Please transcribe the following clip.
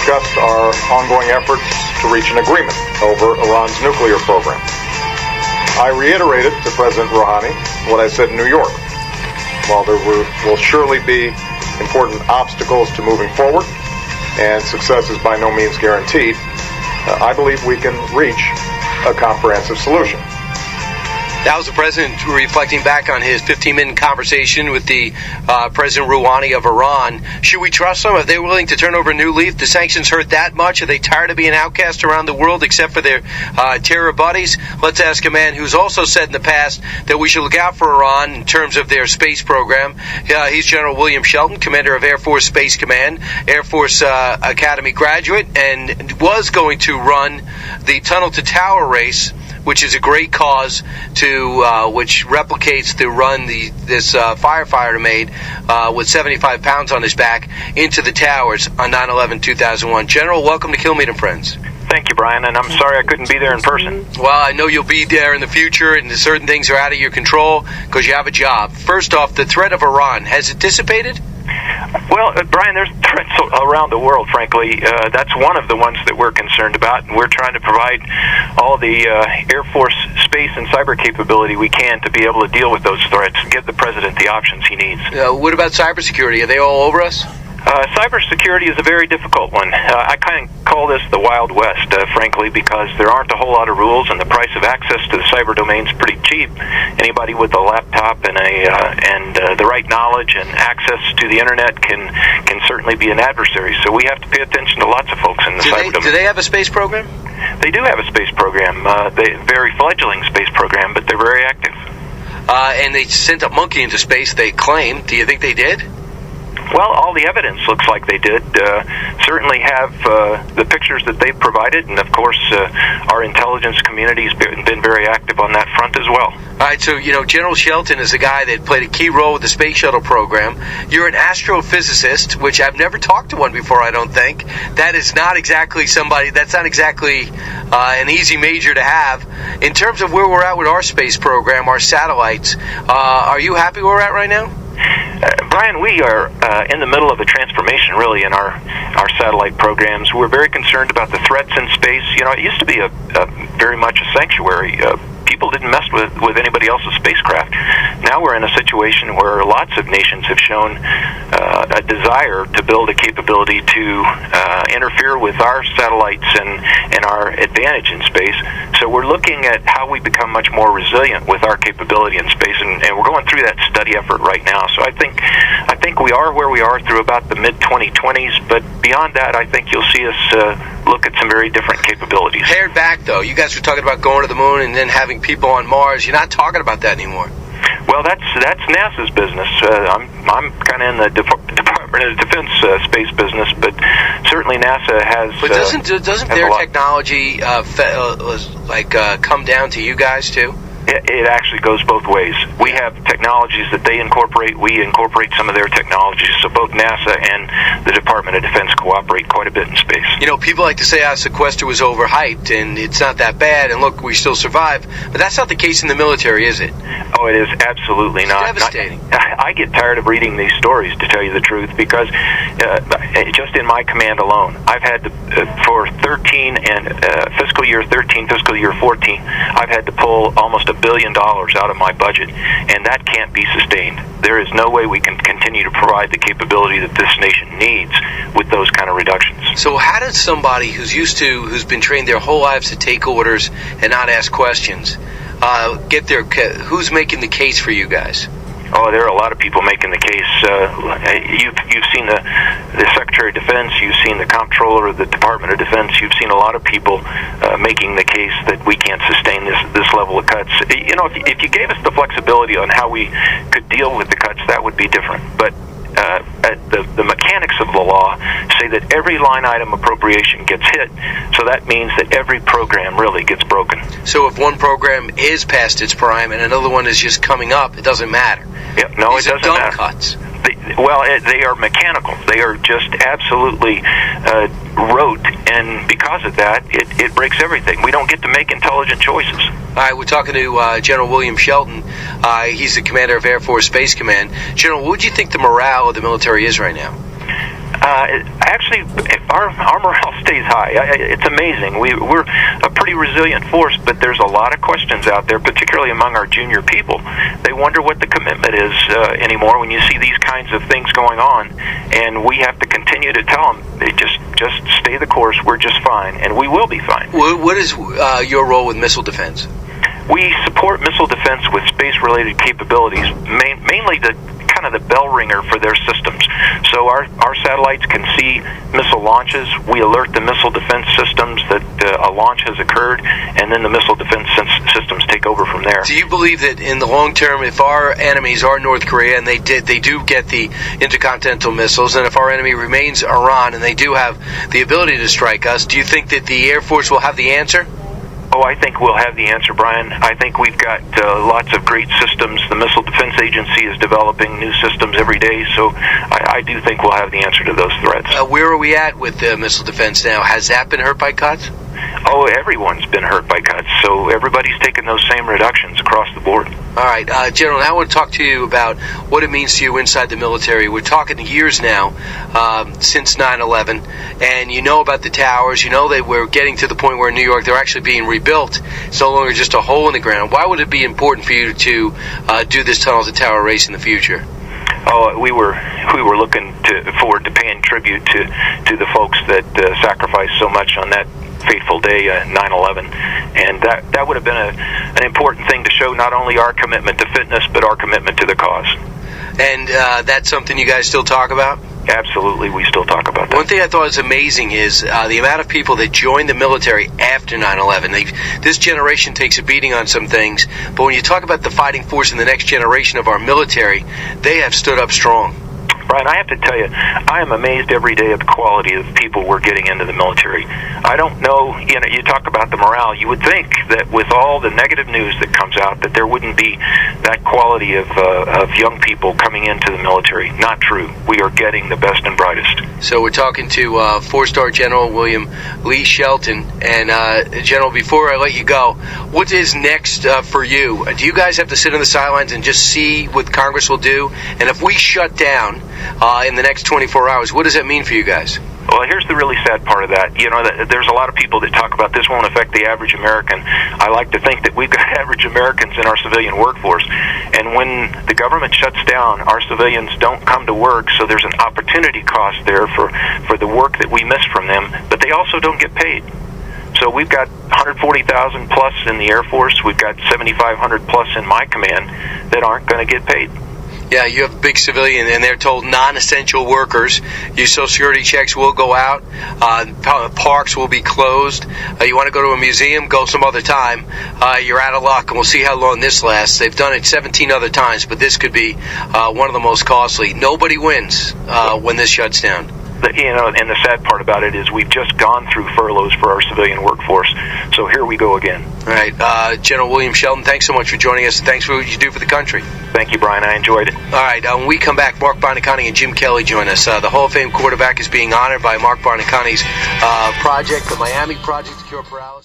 discussed our ongoing efforts to reach an agreement over Iran's nuclear program. I reiterated to President Rouhani what I said in New York. While there will surely be important obstacles to moving forward, and success is by no means guaranteed, I believe we can reach a comprehensive solution. That was the president reflecting back on his 15-minute conversation with the President Rouhani of Iran. Should we trust them? Are they willing to turn over a new leaf? The sanctions hurt that much? Are they tired of being outcast around the world except for their terror buddies? Let's ask a man who's also said in the past that we should look out for Iran in terms of their space program. He's General William Shelton, commander of Air Force Space Command, Air Force Academy graduate, and was going to run the Tunnel to Tower race, which is a great cause which replicates the run this firefighter made with 75 pounds on his back into the towers on 9/11/2001. General, welcome to Kilmeade and Friends. Thank you, Brian, and I'm sorry I couldn't be there in person. Well, I know you'll be there in the future, and certain things are out of your control because you have a job. First off, the threat of Iran, has it dissipated? Well, Brian, there's threats around the world, frankly. That's one of the ones that we're concerned about, and we're trying to provide all the Air Force space and cyber capability we can to be able to deal with those threats and give the President the options he needs. What about cybersecurity? Are they all over us? Cybersecurity is a very difficult one. I kind of call this the Wild West, frankly, because there aren't a whole lot of rules, and the price of access to the cyber domain is pretty cheap. Anybody with a laptop and the right knowledge and access to the internet can certainly be an adversary. So we have to pay attention to lots of folks in the cyber domain. Do they have a space program? They do have a space program, very fledgling space program, but they're very active. And they sent a monkey into space, they claim. Do you think they did? Well, all the evidence looks like they did. Certainly have the pictures that they've provided, and of course our intelligence community's been very active on that front as well. All right, so General Shelton is a guy that played a key role with the space shuttle program. You're an astrophysicist, which I've never talked to one before, I don't think. That is not exactly that's not exactly an easy major to have. In terms of where we're at with our space program, our satellites, are you happy where we're at right now? Brian, we are in the middle of a transformation, really, in our satellite programs. We're very concerned about the threats in space. It used to be a very much a sanctuary. People didn't mess with anybody else's spacecraft. Now we're in a situation where lots of nations have shown a desire to build a capability to interfere with our satellites and our advantage in space. So we're looking at how we become much more resilient with our capability in space, and we're going through that study effort right now. So I think we are where we are through about the mid-2020s, but beyond that, I think you'll see us look at some very different capabilities. Pared back, though. You guys were talking about going to the moon and then having people on Mars. You're not talking about that anymore. Well, that's NASA's business. I'm kind of in the Department of Defense space business, but certainly NASA has. But doesn't their technology come down to you guys too? It actually goes both ways. We have technologies that they incorporate. We incorporate some of their technologies. So both NASA and the Department of Defense cooperate quite a bit in space. People like to say our sequester was overhyped and it's not that bad, and look, we still survive. But that's not the case in the military, is it? Oh, it is absolutely not. Devastating. I get tired of reading these stories, to tell you the truth, because just in my command alone, I've had to, for 13 and fiscal year 13, fiscal year 14, I've had to pull almost $1 billion out of my budget, and that can't be sustained. There is no way we can continue to provide the capability that this nation needs with those kind of reductions. So how does somebody who's been trained their whole lives to take orders and not ask questions, who's making the case for you guys? Oh, there are a lot of people making the case. You've seen the Secretary of Defense, you've seen the Comptroller of the Department of Defense, you've seen a lot of people making the case that we can't sustain this level of cuts. If you gave us the flexibility on how we could deal with the cuts, that would be different. But the mechanics of the law say that every line item appropriation gets hit, so that means that every program really gets broken. So if one program is past its prime and another one is just coming up, it doesn't matter. Yep, no, These it doesn't matter. Cuts. They are mechanical. They are just absolutely rote, and because of that, it breaks everything. We don't get to make intelligent choices. All right, we're talking to General William Shelton. He's the commander of Air Force Space Command. General, what would you think the morale of the military is right now? Actually, our morale stays high. It's amazing. We're a pretty resilient force, but there's a lot of questions out there, particularly among our junior people. They wonder what the commitment is anymore when you see these kinds of things going on, and we have to continue to tell them, just stay the course. We're just fine, and we will be fine. What is your role with missile defense? We support missile defense with space-related capabilities, mainly the kind of the bell ringer for their systems. So our satellites can see missile launches. We alert the missile defense systems that a launch has occurred, and then the missile defense systems take over from there. Do you believe that in the long term, if our enemies are North Korea and they do get the intercontinental missiles, and if our enemy remains Iran and they do have the ability to strike us, do you think that the Air Force will have the answer? Oh, I think we'll have the answer, Brian. I think we've got lots of great systems. The Missile Defense Agency is developing new systems every day, so I do think we'll have the answer to those threats. Where are we at with missile defense now? Has that been hurt by cuts? Oh, everyone's been hurt by cuts, so everybody's taken those same reductions across the board. All right, General, now I want to talk to you about what it means to you inside the military. We're talking years now, since 9/11, and you know about the towers. You know that we're getting to the point where in New York they're actually being rebuilt. It's no longer just a hole in the ground. Why would it be important for you to do this tunnel to tower race in the future? Oh, we were looking forward to paying tribute to the folks that sacrificed so much on that fateful day, 9/11, and that would have been an important thing to show not only our commitment to fitness but our commitment to the cause. And that's something you guys still talk about? Absolutely, we still talk about that. One thing I thought was amazing is the amount of people that joined the military after 9/11. This generation takes a beating on some things, but when you talk about the fighting force in the next generation of our military, they have stood up strong. Brian, I have to tell you, I am amazed every day at the quality of people we're getting into the military. I don't know, you talk about the morale. You would think that with all the negative news that comes out, that there wouldn't be that quality of young people coming into the military. Not true. We are getting the best and brightest. So we're talking to four-star General William Lee Shelton. And General, before I let you go, what is next for you? Do you guys have to sit on the sidelines and just see what Congress will do? And if we shut down in the next 24 hours, what does that mean for you guys? Well, here's the really sad part of that. There's a lot of people that talk about this won't affect the average American. I like to think that we've got average Americans in our civilian workforce. And when the government shuts down, our civilians don't come to work, so there's an opportunity cost there for the work that we miss from them, but they also don't get paid. So we've got 140,000 plus in the Air Force. We've got 7,500 plus in my command that aren't going to get paid. Yeah, you have a big civilian, and they're told non-essential workers, your Social Security checks will go out, parks will be closed. You want to go to a museum, go some other time. You're out of luck, and we'll see how long this lasts. They've done it 17 other times, but this could be one of the most costly. Nobody wins when this shuts down. And the sad part about it is we've just gone through furloughs for our civilian workforce, so here we go again. All right, General William Shelton, thanks so much for joining us. Thanks for what you do for the country. Thank you, Brian. I enjoyed it. All right, when we come back, Mark Bonaconti and Jim Kelly join us. The Hall of Fame quarterback is being honored by Mark Bonaconti's project, the Miami Project to Cure Paralysis.